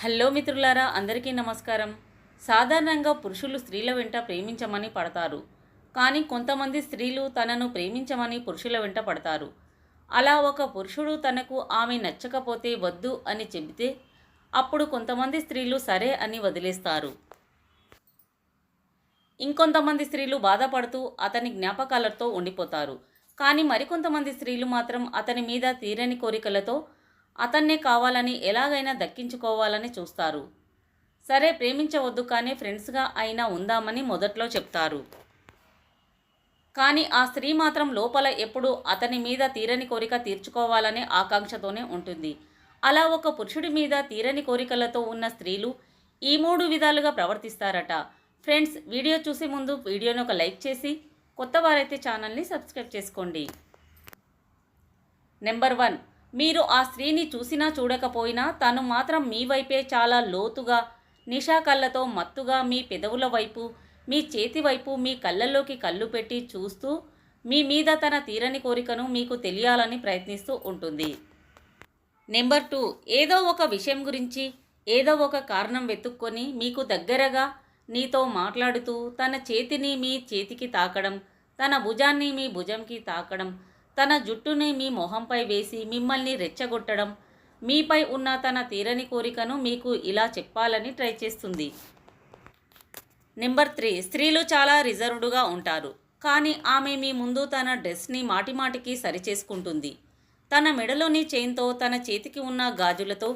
Hello మిత్రులారా, అందరికీ నమస్కారం. సాధారణంగా పురుషులు స్త్రీల వెంట ప్రేమించమని పడతారు. కానీ కొంతమంది స్త్రీలు తనను ప్రేమించమని పురుషుల వెంట పడతారు. అలా ఒక పురుషుడు తనకు ఆమె నచ్చకపోతే వద్దు అని చెబితే అప్పుడు కొంతమంది స్త్రీలు సరే అని వదిలేస్తారు. ఇంకొంతమంది స్త్రీలు బాధపడుతూ అతని జ్ఞాపకాలతో ఉండిపోతారు. కానీ మరికొంతమంది స్త్రీలు మాత్రం అతని మీద తీరని కోరికలతో అతన్నే కావాలని ఎలాగైనా దక్కించుకోవాలని చూస్తారు. సరే, ప్రేమించవద్దు కానీ ఫ్రెండ్స్గా అయినా ఉందామని మొదట్లో చెప్తారు. కానీ ఆ స్త్రీ మాత్రం లోపల ఎప్పుడూ అతని మీద తీరని కోరిక తీర్చుకోవాలనే ఆకాంక్షతోనే ఉంటుంది. అలా ఒక పురుషుడి మీద తీరని కోరికలతో ఉన్న స్త్రీలు ఈ 3 విధాలుగా ప్రవర్తిస్తారట. ఫ్రెండ్స్, వీడియో చూసే ముందు వీడియోని ఒక లైక్ చేసి కొత్త వారైతే ఛానల్ని సబ్స్క్రైబ్ చేసుకోండి. నెంబర్ 1, మీరు ఆ స్త్రీని చూసినా చూడకపోయినా తను మాత్రం మీ వైపే చాలా లోతుగా నిషా కళ్ళతో మత్తుగా మీ పెదవుల వైపు, మీ చేతి వైపు, మీ కళ్ళల్లోకి కళ్ళు పెట్టి చూస్తూ మీ మీద తన తీరని కోరికను మీకు తెలియాలని ప్రయత్నిస్తూ ఉంటుంది. నెంబర్ 2, ఏదో ఒక విషయం గురించి ఏదో ఒక కారణం వెతుక్కొని మీకు దగ్గరగా నీతో మాట్లాడుతూ తన చేతిని మీ చేతికి తాకడం, తన భుజాన్ని మీ భుజంకి తాకడం, తన జుట్టుని మీ మొహంపై వేసి మిమ్మల్ని రెచ్చగొట్టడం, మీపై ఉన్న తన తీరని కోరికను మీకు ఇలా చెప్పాలని ట్రై చేస్తుంది. నెంబర్ 3, స్త్రీలు చాలా రిజర్వ్డ్గా ఉంటారు. కానీ ఆమె మీ ముందు తన డ్రెస్ని మాటిమాటికి సరిచేసుకుంటుంది. తన మెడలోని చైన్తో, తన చేతికి ఉన్న గాజులతో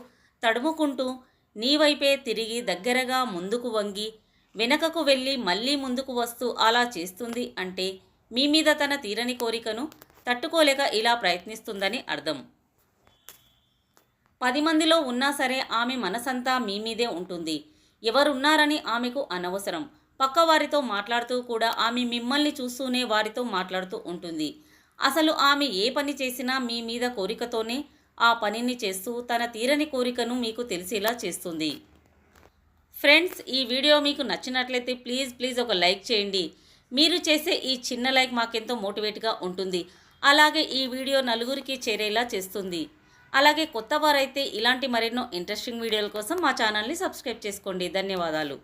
తడుముకుంటూ నీ వైపే తిరిగి దగ్గరగా ముందుకు వంగి వెనకకు వెళ్ళి మళ్ళీ ముందుకు వస్తూ అలా చేస్తుంది అంటే మీ మీద తన తీరని కోరికను తట్టుకోలేక ఇలా ప్రయత్నిస్తుందని అర్థం. 10 మందిలో ఉన్నా సరే ఆమె మనసంతా మీ మీదే ఉంటుంది. ఎవరున్నారని ఆమెకు అనవసరం. పక్కవారితో మాట్లాడుతూ కూడా ఆమె మిమ్మల్ని చూస్తూనే వారితో మాట్లాడుతూ ఉంటుంది. అసలు ఆమె ఏ పని చేసినా మీ మీద కోరికతోనే ఆ పనిని చేస్తూ తన తీరని కోరికను మీకు తెలిసేలా చేస్తుంది. ఫ్రెండ్స్, ఈ వీడియో మీకు నచ్చినట్లయితే ప్లీజ్ ఒక లైక్ చేయండి. మీరు చేసే ఈ చిన్న లైక్ మాకెంతో మోటివేట్గా ఉంటుంది. అలాగే ఈ వీడియో నలుగురికి చేరేలా చేస్తుంది. అలాగే కొత్త వారైతే ఇలాంటి మరెన్నో ఇంట్రెస్టింగ్ వీడియోల కోసం మా ఛానల్ని సబ్స్క్రైబ్ చేసుకోండి. ధన్యవాదాలు.